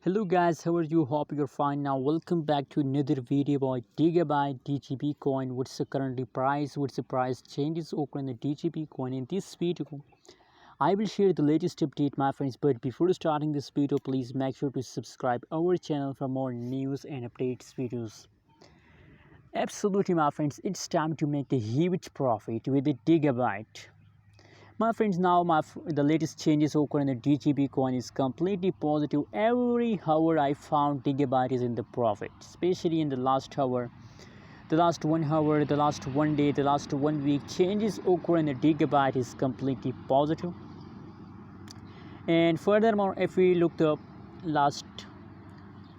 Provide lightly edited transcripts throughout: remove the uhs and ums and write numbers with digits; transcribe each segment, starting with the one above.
Hello guys, how are you? Hope you're fine. Now welcome back to another video about Digibyte DGB Coin. What's the currently price? What's the price changes occur in the DGB Coin? In this video, I will share the latest update, my friends. But before starting this video, please make sure to subscribe our channel for more news and updates videos. Absolutely, my friends, it's time to make a huge profit with the Digibyte. My friends, now the latest changes occur in the DGB coin is completely positive. Every hour I found Digibyte is in the profit, especially in the last hour, the last 1 hour, the last 1 day, the last 1 week. Changes occur in the Digibyte is completely positive. And furthermore, if we look the last,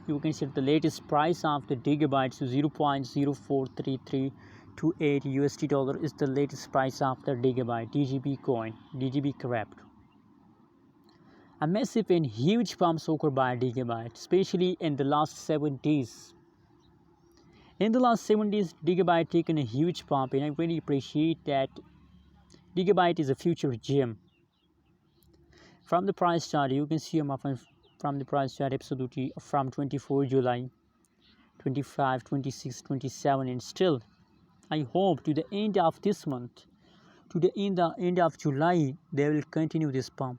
you can see the latest price of the Digibyte, so 0.043328 USD dollar is the latest price of the Digibyte DGB coin, DGB crypto. A massive and huge pumps occurred by Digibyte, especially in the last 7 days. In the last 7 days, Digibyte taken a huge pump, and I really appreciate that. Digibyte is a future gem. From the price chart, you can see from the price chart absolutely from 24 July, 25, 26, 27, and still I hope to the end of this month, to the end of July, they will continue this pump.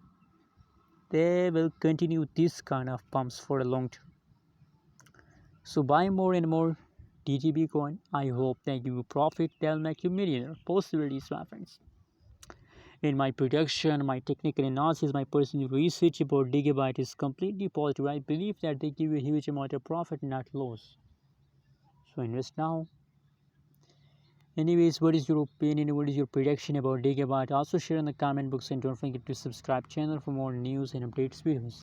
They will continue this kind of pumps for a long term. So buy more and more DGB coin. I hope that you will profit. They'll make you millionaire. Possibilities, my friends. In my production, my technical analysis, my personal research about Digibyte is completely positive. I believe that they give you a huge amount of profit, not loss. So invest now. Anyways, what is your opinion? What is your prediction about Digibyte? Also share in the comment box, and don't forget to subscribe channel for more news and updates videos.